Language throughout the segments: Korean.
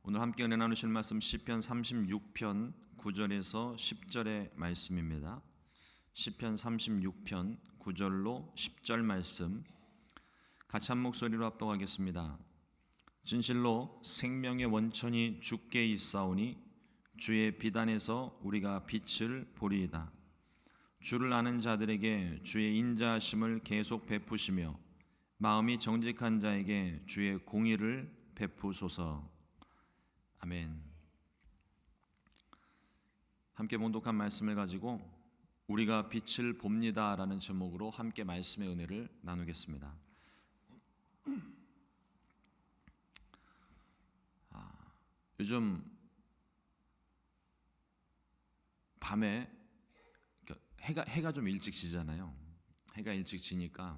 오늘 함께 은혜 나누실 말씀 시편 36편 9절에서 10절의 말씀입니다. 시편 36편 9절로 10절 말씀 같이 한 목소리로 합독하겠습니다. 진실로 생명의 원천이 주께 있사오니 주의 비단에서 우리가 빛을 보리이다. 주를 아는 자들에게 주의 인자하심을 계속 베푸시며 마음이 정직한 자에게 주의 공의를 베푸소서. 아멘. 함께 봉독한 말씀을 가지고 우리가 빛을 봅니다 라는 제목으로 함께 말씀의 은혜를 나누겠습니다. 요즘 밤에 해가 좀 일찍 지잖아요. 해가 일찍 지니까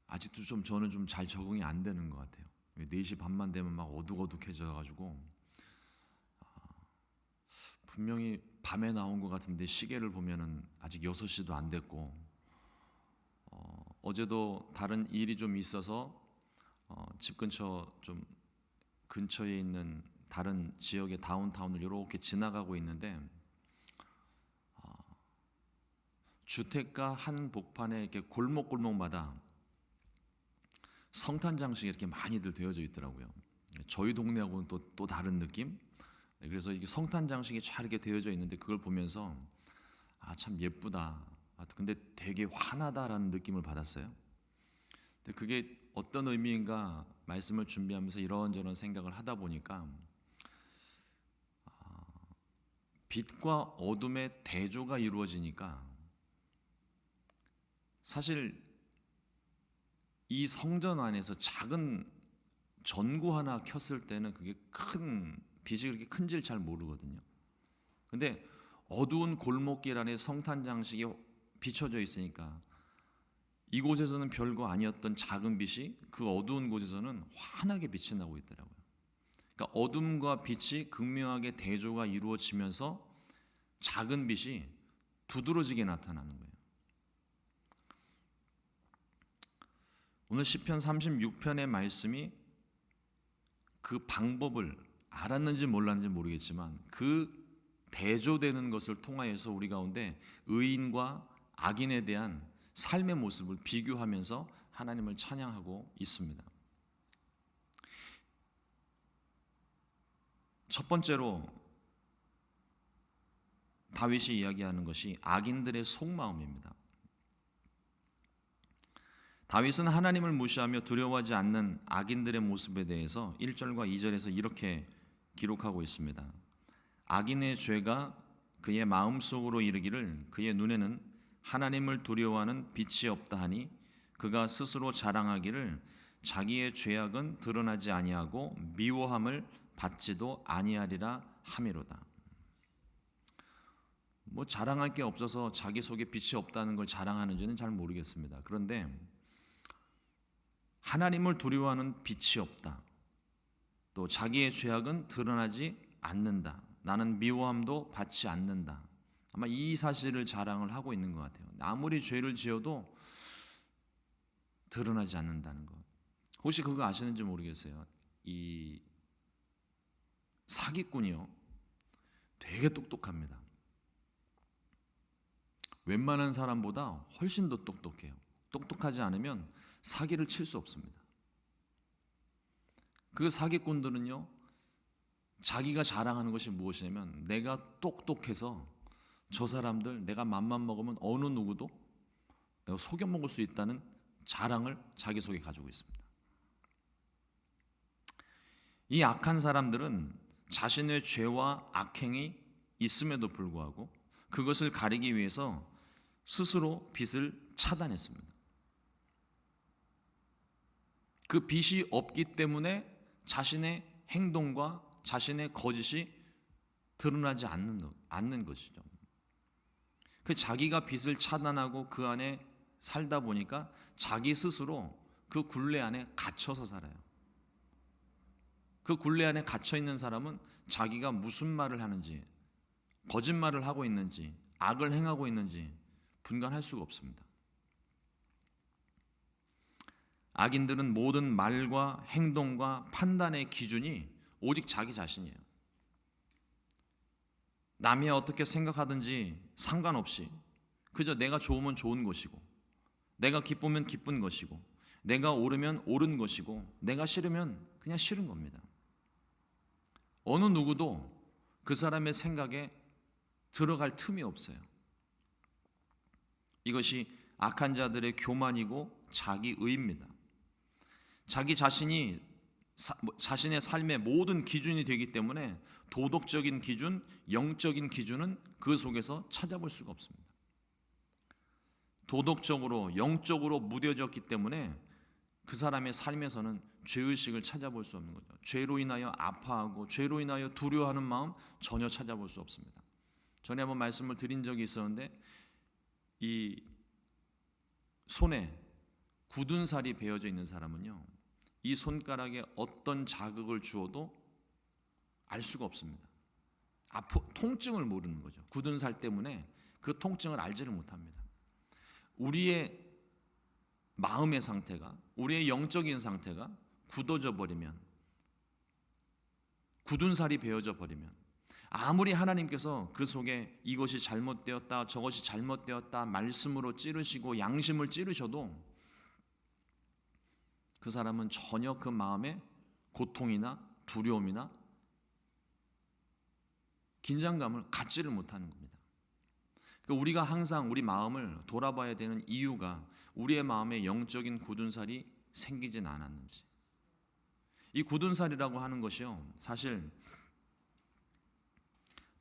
아직도 저는 좀 잘 적응이 안 되는 것 같아요. 4시 반만 되면 막 어둑어둑해져가지고 분명히 밤에 나온 것 같은데 시계를 보면은 아직 6시도 안 됐고 어제도 다른 일이 좀 있어서 집 근처에 있는 다른 지역의 다운타운을 이렇게 지나가고 있는데 주택가 한 복판에 이렇게 골목골목마다 성탄 장식이 이렇게 많이들 되어져 있더라고요. 저희 동네하고는 또 다른 느낌? 그래서 이게 성탄 장식이 잘 이렇게 되어져 있는데 그걸 보면서 참 예쁘다. 근데 되게 환하다라는 느낌을 받았어요. 근데 그게 어떤 의미인가 말씀을 준비하면서 이런저런 생각을 하다 보니까 빛과 어둠의 대조가 이루어지니까 사실 이 성전 안에서 작은 전구 하나 켰을 때는 그게 빛이 그렇게 큰지를 잘 모르거든요. 근데 어두운 골목길 안에 성탄 장식이 비춰져 있으니까 이곳에서는 별거 아니었던 작은 빛이 그 어두운 곳에서는 환하게 빛이 나고 있더라고요. 그러니까 어둠과 빛이 극명하게 대조가 이루어지면서 작은 빛이 두드러지게 나타나는 거예요. 오늘 시편 36편의 말씀이 그 방법을 알았는지 몰랐는지 모르겠지만 그 대조되는 것을 통하여서 우리 가운데 의인과 악인에 대한 삶의 모습을 비교하면서 하나님을 찬양하고 있습니다. 첫 번째로 다윗이 이야기하는 것이 악인들의 속마음입니다. 다윗은 하나님을 무시하며 두려워하지 않는 악인들의 모습에 대해서 1절과 2절에서 이렇게 기록하고 있습니다. 악인의 죄가 그의 마음속으로 이르기를 그의 눈에는 하나님을 두려워하는 빛이 없다 하니 그가 스스로 자랑하기를 자기의 죄악은 드러나지 아니하고 미워함을 받지도 아니하리라 하미로다. 자랑할 게 없어서 자기 속에 빛이 없다는 걸 자랑하는지는 잘 모르겠습니다. 그런데 하나님을 두려워하는 빛이 없다. 또 자기의 죄악은 드러나지 않는다. 나는 미워함도 받지 않는다. 아마 이 사실을 자랑을 하고 있는 것 같아요. 아무리 죄를 지어도 드러나지 않는다는 것. 혹시 그거 아시는지 모르겠어요. 이 사기꾼이요, 되게 똑똑합니다. 웬만한 사람보다 훨씬 더 똑똑해요. 똑똑하지 않으면 사기를 칠 수 없습니다. 그 사기꾼들은요, 자기가 자랑하는 것이 무엇이냐면 내가 똑똑해서 저 사람들 내가 맘만 먹으면 어느 누구도 내가 속여먹을 수 있다는 자랑을 자기 속에 가지고 있습니다. 이 악한 사람들은 자신의 죄와 악행이 있음에도 불구하고 그것을 가리기 위해서 스스로 빛을 차단했습니다. 그 빛이 없기 때문에 자신의 행동과 자신의 거짓이 드러나지 않는 것이죠. 그 자기가 빛을 차단하고 그 안에 살다 보니까 자기 스스로 그 굴레 안에 갇혀서 살아요. 그 굴레 안에 갇혀 있는 사람은 자기가 무슨 말을 하는지, 거짓말을 하고 있는지, 악을 행하고 있는지 분간할 수가 없습니다. 악인들은 모든 말과 행동과 판단의 기준이 오직 자기 자신이에요. 남이 어떻게 생각하든지 상관없이 그저 내가 좋으면 좋은 것이고, 내가 기쁘면 기쁜 것이고, 내가 옳으면 옳은 것이고, 내가 싫으면 그냥 싫은 겁니다. 어느 누구도 그 사람의 생각에 들어갈 틈이 없어요. 이것이 악한 자들의 교만이고 자기의입니다. 자기 자신이 자신의 삶의 모든 기준이 되기 때문에 도덕적인 기준, 영적인 기준은 그 속에서 찾아볼 수가 없습니다. 도덕적으로, 영적으로 무뎌졌기 때문에 그 사람의 삶에서는 죄의식을 찾아볼 수 없는 거죠. 죄로 인하여 아파하고 죄로 인하여 두려워하는 마음 전혀 찾아볼 수 없습니다. 전에 한번 말씀을 드린 적이 있었는데, 이 손에 굳은 살이 베어져 있는 사람은요, 이 손가락에 어떤 자극을 주어도 알 수가 없습니다. 통증을 모르는 거죠. 굳은 살 때문에 그 통증을 알지를 못합니다. 우리의 마음의 상태가, 우리의 영적인 상태가 굳어져 버리면, 굳은 살이 베어져 버리면, 아무리 하나님께서 그 속에 이것이 잘못되었다, 저것이 잘못되었다 말씀으로 찌르시고 양심을 찌르셔도 그 사람은 전혀 그 마음에 고통이나 두려움이나 긴장감을 갖지를 못하는 겁니다. 그러니까 우리가 항상 우리 마음을 돌아봐야 되는 이유가 우리의 마음에 영적인 굳은 살이 생기진 않았는지. 이 굳은 살이라고 하는 것이요, 사실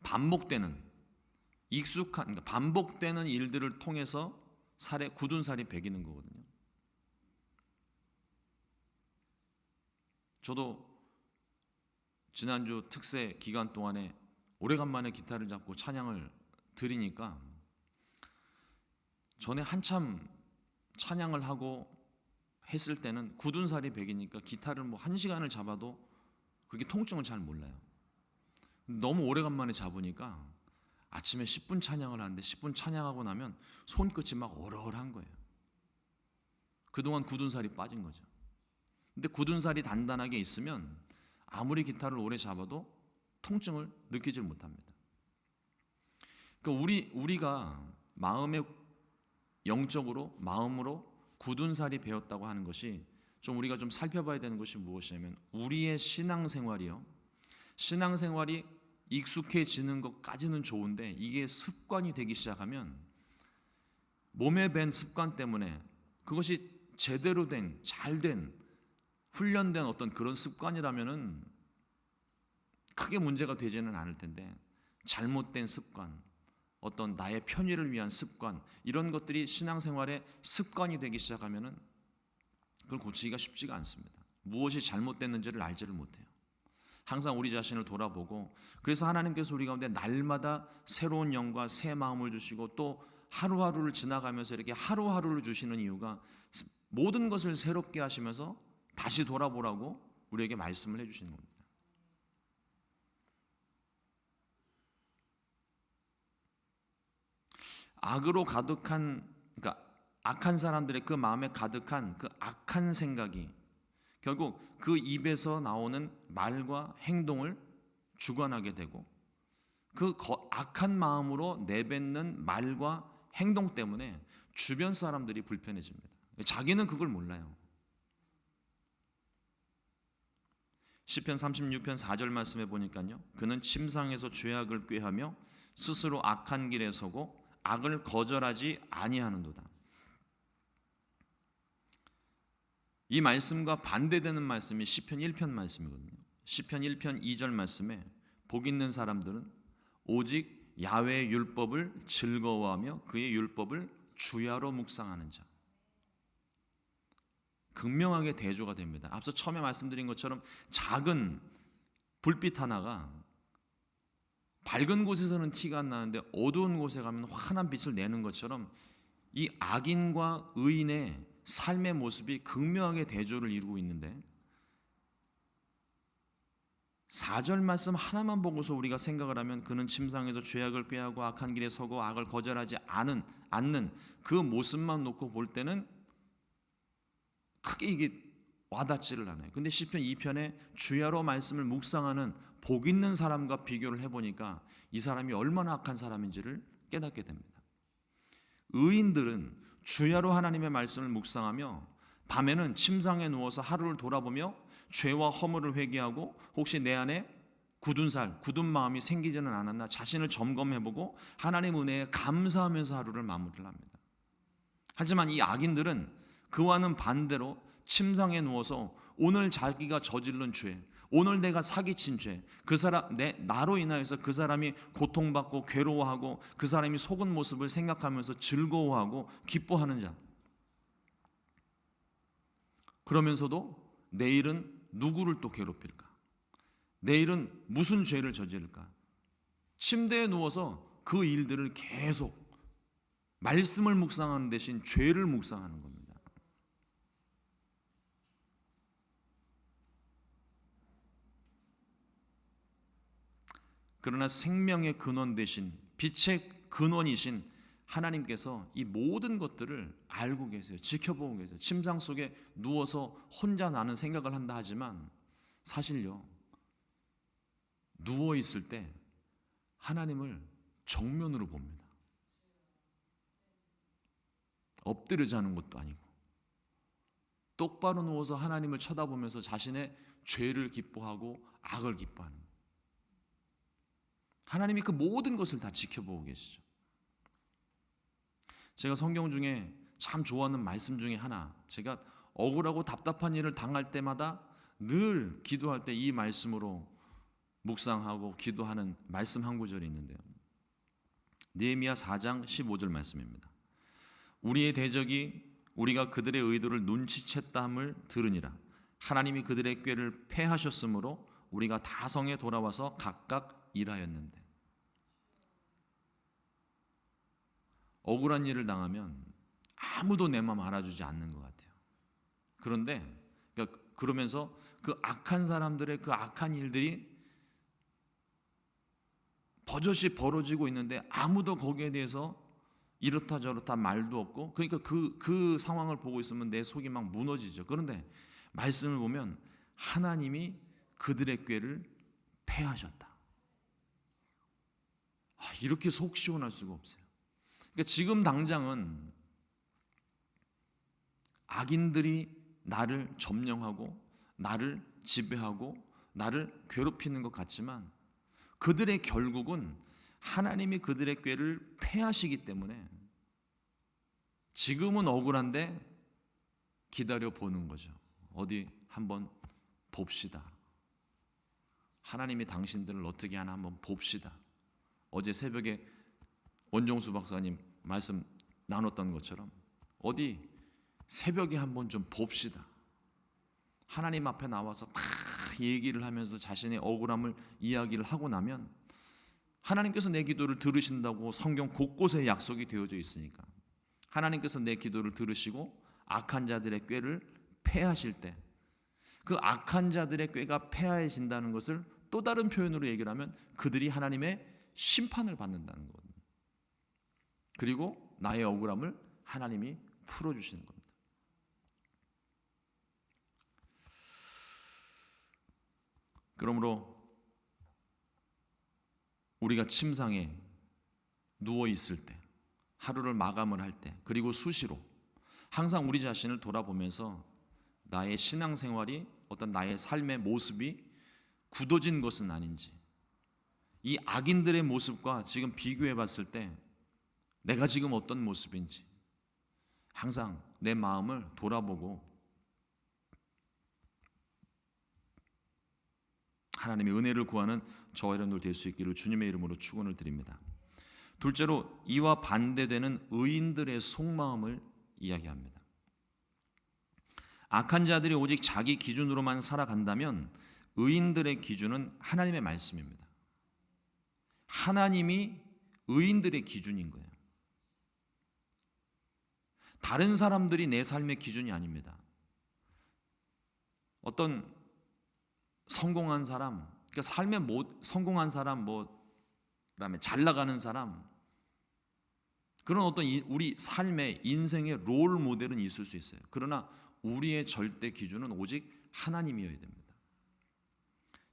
반복되는, 익숙한, 그러니까 반복되는 일들을 통해서 굳은 살이 배기는 거거든요. 저도 지난주 특세 기간 동안에 오래간만에 기타를 잡고 찬양을 드리니까, 전에 한참 찬양을 하고 했을 때는 굳은 살이 배기니까 기타를 1시간을 잡아도 그렇게 통증을 잘 몰라요. 너무 오래간만에 잡으니까 아침에 10분 찬양을 하는데 10분 찬양하고 나면 손끝이 막 얼얼한 거예요. 그동안 굳은 살이 빠진 거죠. 근데 굳은 살이 단단하게 있으면 아무리 기타를 오래 잡아도 통증을 느끼질 못합니다. 그러니까 우리가 영적으로, 마음으로 굳은 살이 배었다고 하는 것이, 우리가 좀 살펴봐야 되는 것이 무엇이냐면, 우리의 신앙생활이 익숙해지는 것까지는 좋은데, 이게 습관이 되기 시작하면, 몸에 밴 습관 때문에 그것이 제대로 된, 잘된, 훈련된 어떤 그런 습관이라면은 크게 문제가 되지는 않을 텐데, 잘못된 습관, 어떤 나의 편의를 위한 습관, 이런 것들이 신앙생활의 습관이 되기 시작하면은 그걸 고치기가 쉽지가 않습니다. 무엇이 잘못됐는지를 알지를 못해요. 항상 우리 자신을 돌아보고, 그래서 하나님께서 우리 가운데 날마다 새로운 영과 새 마음을 주시고, 또 하루하루를 지나가면서 이렇게 하루하루를 주시는 이유가 모든 것을 새롭게 하시면서 다시 돌아보라고 우리에게 말씀을 해주시는 겁니다. 악으로 가득한, 그러니까 악한 사람들의 그 마음에 가득한 그 악한 생각이 결국 그 입에서 나오는 말과 행동을 주관하게 되고, 그 악한 마음으로 내뱉는 말과 행동 때문에 주변 사람들이 불편해집니다. 자기는 그걸 몰라요. 시편 36편 4절 말씀에 보니까요, 그는 침상에서 죄악을 꾀하며 스스로 악한 길에 서고 악을 거절하지 아니하는도다. 이 말씀과 반대되는 말씀이 시편 1편 말씀이거든요. 시편 1편 2절 말씀에 복 있는 사람들은 오직 야훼의 율법을 즐거워하며 그의 율법을 주야로 묵상하는 자. 극명하게 대조가 됩니다. 앞서 처음에 말씀드린 것처럼 작은 불빛 하나가 밝은 곳에서는 티가 안 나는데 어두운 곳에 가면 환한 빛을 내는 것처럼, 이 악인과 의인의 삶의 모습이 극명하게 대조를 이루고 있는데, 4절 말씀 하나만 보고서 우리가 생각을 하면 그는 침상에서 죄악을 꾀하고 악한 길에 서고 악을 거절하지 않는 그 모습만 놓고 볼 때는 크게 이게 와닿지를 않아요. 근데 시편 2편에 주야로 말씀을 묵상하는 복 있는 사람과 비교를 해보니까 이 사람이 얼마나 악한 사람인지를 깨닫게 됩니다. 의인들은 주야로 하나님의 말씀을 묵상하며 밤에는 침상에 누워서 하루를 돌아보며 죄와 허물을 회개하고 혹시 내 안에 굳은 마음이 생기지는 않았나 자신을 점검해보고 하나님 은혜에 감사하면서 하루를 마무리를 합니다. 하지만 이 악인들은 그와는 반대로 침상에 누워서 오늘 자기가 저지른 죄, 오늘 내가 사기친 죄, 나로 인하여서 그 사람이 고통받고 괴로워하고 그 사람이 속은 모습을 생각하면서 즐거워하고 기뻐하는 자. 그러면서도 내일은 누구를 또 괴롭힐까? 내일은 무슨 죄를 저지를까? 침대에 누워서 그 일들을 계속 말씀을 묵상하는 대신 죄를 묵상하는 겁니다. 그러나 생명의 근원 대신 빛의 근원이신 하나님께서 이 모든 것들을 알고 계세요. 지켜보고 계세요. 침상 속에 누워서 혼자 나는 생각을 한다 하지만 사실요, 누워 있을 때 하나님을 정면으로 봅니다. 엎드려 자는 것도 아니고 똑바로 누워서 하나님을 쳐다보면서 자신의 죄를 기뻐하고 악을 기뻐하는 거예요. 하나님이 그 모든 것을 다 지켜보고 계시죠. 제가 성경 중에 참 좋아하는 말씀 중에 하나, 제가 억울하고 답답한 일을 당할 때마다 늘 기도할 때 이 말씀으로 묵상하고 기도하는 말씀 한 구절이 있는데요. 느헤미야 4장 15절 말씀입니다. 우리의 대적이 우리가 그들의 의도를 눈치챘다함을 들으니라. 하나님이 그들의 꾀를 패하셨으므로 우리가 다성에 돌아와서 각각 일하였는데. 억울한 일을 당하면 아무도 내 마음 알아주지 않는 것 같아요. 그런데 그러면서 그 악한 사람들의 그 악한 일들이 버젓이 벌어지고 있는데 아무도 거기에 대해서 이렇다 저렇다 말도 없고, 그러니까 그 상황을 보고 있으면 내 속이 막 무너지죠. 그런데 말씀을 보면 하나님이 그들의 꾀를 패하셨다. 이렇게 속 시원할 수가 없어요. 그러니까 지금 당장은 악인들이 나를 점령하고 나를 지배하고 나를 괴롭히는 것 같지만 그들의 결국은 하나님이 그들의 꾀를 패하시기 때문에 지금은 억울한데 기다려 보는 거죠. 어디 한번 봅시다. 하나님이 당신들을 어떻게 하나 한번 봅시다. 어제 새벽에 원종수 박사님 말씀 나눴던 것처럼 어디 새벽에 한번 좀 봅시다. 하나님 앞에 나와서 다 얘기를 하면서 자신의 억울함을 이야기를 하고 나면 하나님께서 내 기도를 들으신다고 성경 곳곳에 약속이 되어져 있으니까 하나님께서 내 기도를 들으시고 악한 자들의 꾀를 패하실 때 그 악한 자들의 꾀가 패하신다는 것을 또 다른 표현으로 얘기를 하면 그들이 하나님의 심판을 받는다는 거거든요. 그리고 나의 억울함을 하나님이 풀어주시는 겁니다. 그러므로 우리가 침상에 누워 있을 때, 하루를 마감을 할 때, 그리고 수시로 항상 우리 자신을 돌아보면서 나의 신앙생활이 어떤 나의 삶의 모습이 굳어진 것은 아닌지, 이 악인들의 모습과 지금 비교해 봤을 때 내가 지금 어떤 모습인지 항상 내 마음을 돌아보고 하나님의 은혜를 구하는 저와 여러분들 될 수 있기를 주님의 이름으로 축원을 드립니다. 둘째로 이와 반대되는 의인들의 속마음을 이야기합니다. 악한 자들이 오직 자기 기준으로만 살아간다면 의인들의 기준은 하나님의 말씀입니다. 하나님이 의인들의 기준인 거예요. 다른 사람들이 내 삶의 기준이 아닙니다. 어떤 성공한 사람, 그러니까 삶에 성공한 사람, 그다음에 잘 나가는 사람, 그런 어떤 우리 삶의 인생의 롤 모델은 있을 수 있어요. 그러나 우리의 절대 기준은 오직 하나님이어야 됩니다.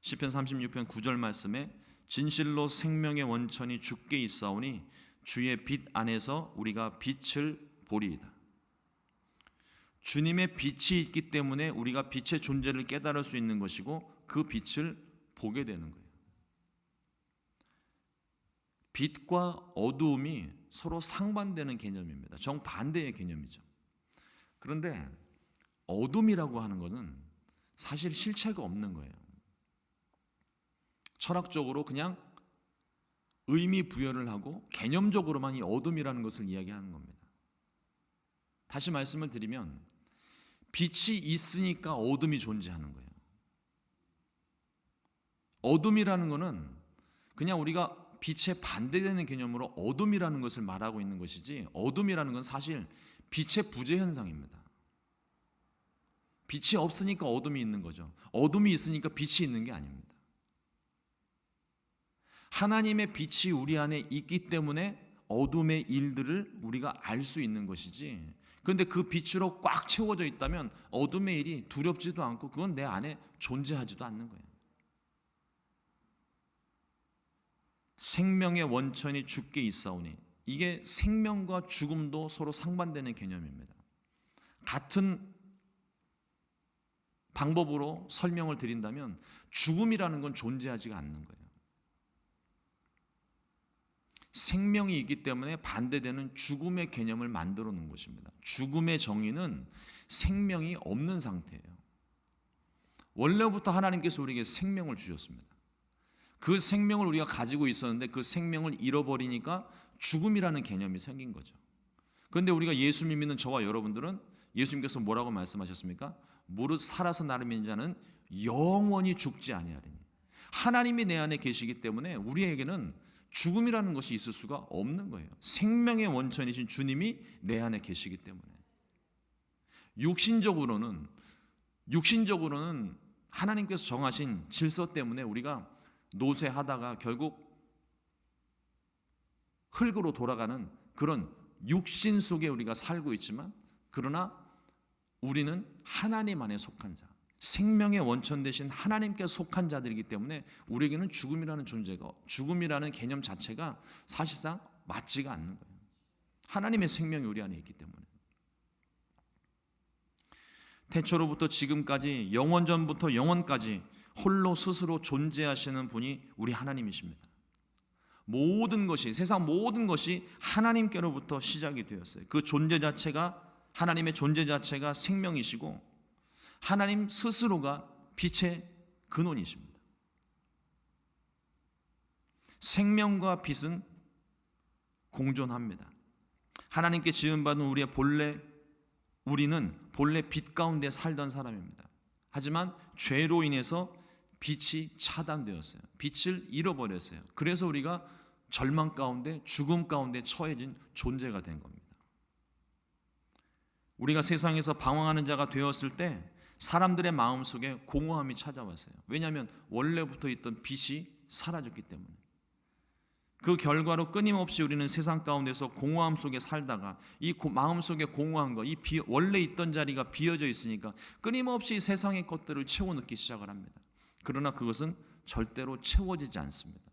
시편 36편 9절 말씀에 진실로 생명의 원천이 주께 있사오니 주의 빛 안에서 우리가 빛을 보리이다. 주님의 빛이 있기 때문에 우리가 빛의 존재를 깨달을 수 있는 것이고 그 빛을 보게 되는 거예요. 빛과 어두움이 서로 상반되는 개념입니다. 정반대의 개념이죠. 그런데 어둠이라고 하는 것은 사실 실체가 없는 거예요. 철학적으로 그냥 의미 부여를 하고 개념적으로만 이 어둠이라는 것을 이야기하는 겁니다. 다시 말씀을 드리면 빛이 있으니까 어둠이 존재하는 거예요. 어둠이라는 것은 그냥 우리가 빛에 반대되는 개념으로 어둠이라는 것을 말하고 있는 것이지, 어둠이라는 건 사실 빛의 부재 현상입니다. 빛이 없으니까 어둠이 있는 거죠. 어둠이 있으니까 빛이 있는 게 아닙니다. 하나님의 빛이 우리 안에 있기 때문에 어둠의 일들을 우리가 알 수 있는 것이지, 그런데 그 빛으로 꽉 채워져 있다면 어둠의 일이 두렵지도 않고 그건 내 안에 존재하지도 않는 거예요. 생명의 원천이 주께 있사오니, 이게 생명과 죽음도 서로 상반되는 개념입니다. 같은 방법으로 설명을 드린다면 죽음이라는 건 존재하지가 않는 거예요. 생명이 있기 때문에 반대되는 죽음의 개념을 만들어 놓은 것입니다. 죽음의 정의는 생명이 없는 상태예요. 원래부터 하나님께서 우리에게 생명을 주셨습니다. 그 생명을 우리가 가지고 있었는데 그 생명을 잃어버리니까 죽음이라는 개념이 생긴 거죠. 그런데 우리가 예수 믿는 저와 여러분들은 예수님께서 뭐라고 말씀하셨습니까? 무릇 살아서 나를 믿는 자는 영원히 죽지 아니하리니. 하나님이 내 안에 계시기 때문에 우리에게는 죽음이라는 것이 있을 수가 없는 거예요. 생명의 원천이신 주님이 내 안에 계시기 때문에. 육신적으로는 하나님께서 정하신 질서 때문에 우리가 노쇠하다가 결국 흙으로 돌아가는 그런 육신 속에 우리가 살고 있지만, 그러나 우리는 하나님 안에 속한 자, 생명의 원천 되신 하나님께 속한 자들이기 때문에 우리에게는 죽음이라는 개념 자체가 사실상 맞지가 않는 거예요. 하나님의 생명이 우리 안에 있기 때문에. 태초로부터 지금까지, 영원전부터 영원까지 홀로 스스로 존재하시는 분이 우리 하나님이십니다. 모든 것이, 세상 모든 것이 하나님께로부터 시작이 되었어요. 그 존재 자체가, 하나님의 존재 자체가 생명이시고 하나님 스스로가 빛의 근원이십니다. 생명과 빛은 공존합니다. 하나님께 지음받은 우리는 본래 빛 가운데 살던 사람입니다. 하지만 죄로 인해서 빛이 차단되었어요. 빛을 잃어버렸어요. 그래서 우리가 절망 가운데, 죽음 가운데 처해진 존재가 된 겁니다. 우리가 세상에서 방황하는 자가 되었을 때 사람들의 마음속에 공허함이 찾아왔어요. 왜냐하면 원래부터 있던 빛이 사라졌기 때문에. 그 결과로 끊임없이 우리는 세상 가운데서 공허함 속에 살다가 이 마음속에 공허한 거, 원래 있던 자리가 비어져 있으니까 끊임없이 세상의 것들을 채워 넣기 시작을 합니다. 그러나 그것은 절대로 채워지지 않습니다.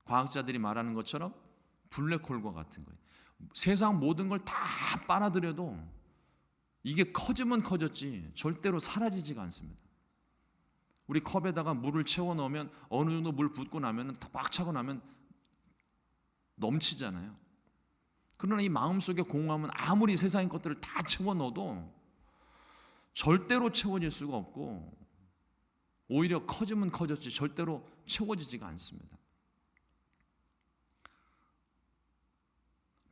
과학자들이 말하는 것처럼 블랙홀과 같은 거예요. 세상 모든 걸 다 빨아들여도 이게 커지면 커졌지 절대로 사라지지가 않습니다. 우리 컵에다가 물을 채워 넣으면 어느 정도 물 붓고 나면 꽉 차고 나면 넘치잖아요. 그러나 이 마음속의 공허함은 아무리 세상의 것들을 다 채워 넣어도 절대로 채워질 수가 없고, 오히려 커지면 커졌지 절대로 채워지지가 않습니다.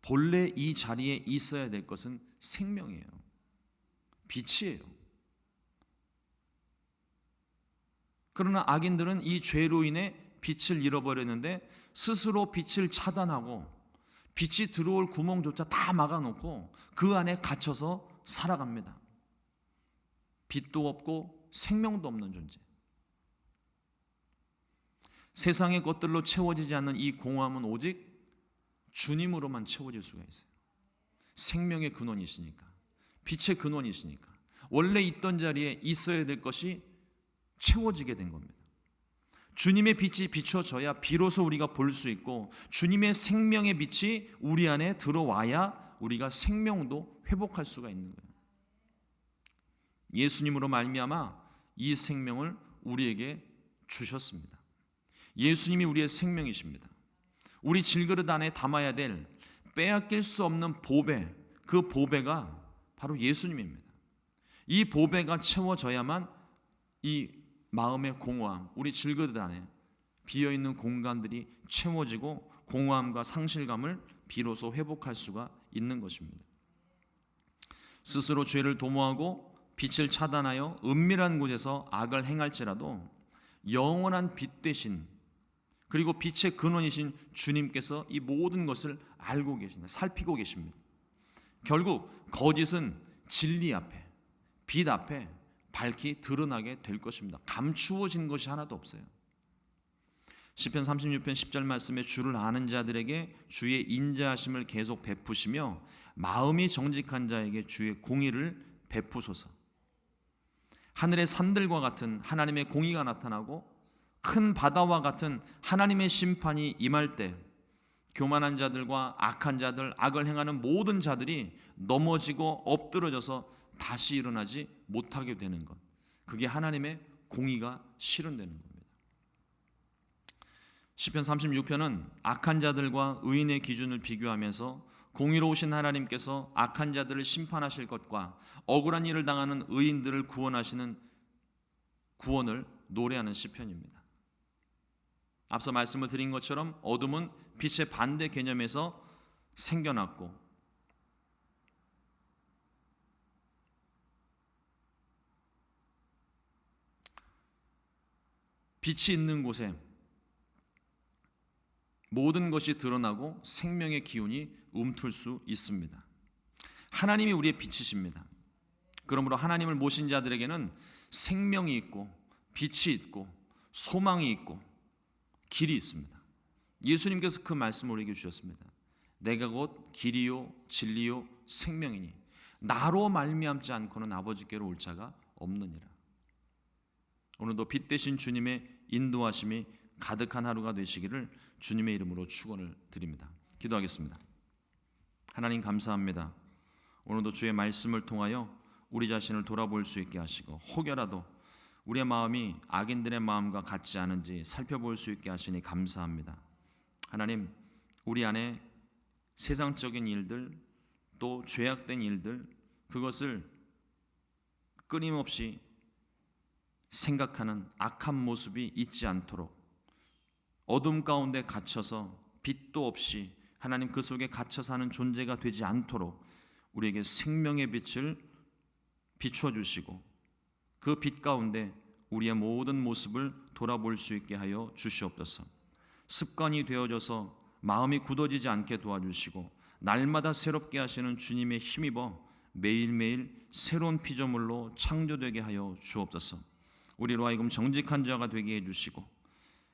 본래 이 자리에 있어야 될 것은 생명이에요. 빛이에요. 그러나 악인들은 이 죄로 인해 빛을 잃어버렸는데 스스로 빛을 차단하고 빛이 들어올 구멍조차 다 막아놓고 그 안에 갇혀서 살아갑니다. 빛도 없고 생명도 없는 존재. 세상의 것들로 채워지지 않는 이 공허함은 오직 주님으로만 채워질 수가 있어요. 생명의 근원이시니까. 빛의 근원이시니까 원래 있던 자리에 있어야 될 것이 채워지게 된 겁니다. 주님의 빛이 비춰져야 비로소 우리가 볼 수 있고 주님의 생명의 빛이 우리 안에 들어와야 우리가 생명도 회복할 수가 있는 거예요. 예수님으로 말미암아 이 생명을 우리에게 주셨습니다. 예수님이 우리의 생명이십니다. 우리 질그릇 안에 담아야 될 빼앗길 수 없는 보배, 그 보배가 바로 예수님입니다. 이 보배가 채워져야만 이 마음의 공허함, 우리 질그릇 안에 비어있는 공간들이 채워지고 공허함과 상실감을 비로소 회복할 수가 있는 것입니다. 스스로 죄를 도모하고 빛을 차단하여 은밀한 곳에서 악을 행할지라도 영원한 빛 대신 그리고 빛의 근원이신 주님께서 이 모든 것을 알고 계십니다. 살피고 계십니다. 결국 거짓은 진리 앞에, 빛 앞에 밝히 드러나게 될 것입니다. 감추어진 것이 하나도 없어요. 시편 36편 10절 말씀에 주를 아는 자들에게 주의 인자하심을 계속 베푸시며 마음이 정직한 자에게 주의 공의를 베푸소서. 하늘의 산들과 같은 하나님의 공의가 나타나고 큰 바다와 같은 하나님의 심판이 임할 때 교만한 자들과 악한 자들, 악을 행하는 모든 자들이 넘어지고 엎드러져서 다시 일어나지 못하게 되는 것, 그게 하나님의 공의가 실현되는 겁니다. 시편 36편은 악한 자들과 의인의 기준을 비교하면서 공의로우신 하나님께서 악한 자들을 심판하실 것과 억울한 일을 당하는 의인들을 구원하시는 구원을 노래하는 시편입니다. 앞서 말씀을 드린 것처럼 어둠은 빛의 반대 개념에서 생겨났고 빛이 있는 곳에 모든 것이 드러나고 생명의 기운이 움틀 수 있습니다. 하나님이 우리의 빛이십니다. 그러므로 하나님을 모신 자들에게는 생명이 있고 빛이 있고 소망이 있고 길이 있습니다. 예수님께서 그 말씀을 우리에게 주셨습니다. 내가 곧 길이요 진리요 생명이니 나로 말미암지 않고는 아버지께로 올 자가 없느니라. 오늘도 빛 되신 주님의 인도하심이 가득한 하루가 되시기를 주님의 이름으로 축원을 드립니다. 기도하겠습니다. 하나님 감사합니다. 오늘도 주의 말씀을 통하여 우리 자신을 돌아볼 수 있게 하시고 혹여라도 우리의 마음이 악인들의 마음과 같지 않은지 살펴볼 수 있게 하시니 감사합니다. 하나님, 우리 안에 세상적인 일들 또 죄악된 일들 그것을 끊임없이 생각하는 악한 모습이 있지 않도록 어둠 가운데 갇혀서 빛도 없이 하나님 그 속에 갇혀 사는 존재가 되지 않도록 우리에게 생명의 빛을 비춰 주시고 그 빛 가운데 우리의 모든 모습을 돌아볼 수 있게 하여 주시옵소서. 습관이 되어져서 마음이 굳어지지 않게 도와주시고 날마다 새롭게 하시는 주님의 힘입어 매일매일 새로운 피조물로 창조되게 하여 주옵소서. 우리로 하여금 정직한 자가 되게 해주시고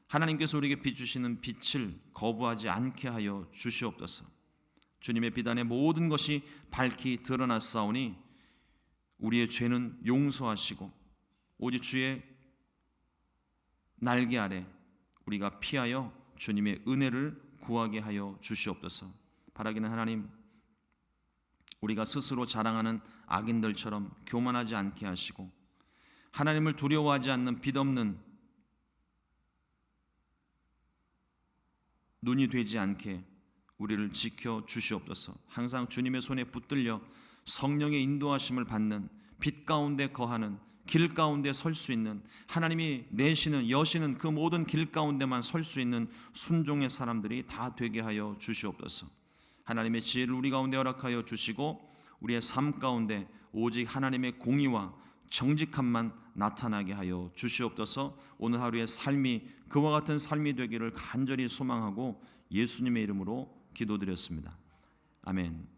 하나님께서 우리에게 비추시는 빛을 거부하지 않게 하여 주시옵소서. 주님의 빛 안에 모든 것이 밝히 드러났사오니 우리의 죄는 용서하시고 오직 주의 날개 아래 우리가 피하여 주님의 은혜를 구하게 하여 주시옵소서. 바라기는 하나님, 우리가 스스로 자랑하는 악인들처럼 교만하지 않게 하시고 하나님을 두려워하지 않는 빛없는 눈이 되지 않게 우리를 지켜 주시옵소서. 항상 주님의 손에 붙들려 성령의 인도하심을 받는 빛 가운데 거하는 길 가운데 설 수 있는 하나님이 내시는 여시는 그 모든 길 가운데만 설 수 있는 순종의 사람들이 다 되게 하여 주시옵소서. 하나님의 지혜를 우리 가운데 허락하여 주시고 우리의 삶 가운데 오직 하나님의 공의와 정직함만 나타나게 하여 주시옵소서. 오늘 하루의 삶이 그와 같은 삶이 되기를 간절히 소망하고 예수님의 이름으로 기도드렸습니다. 아멘.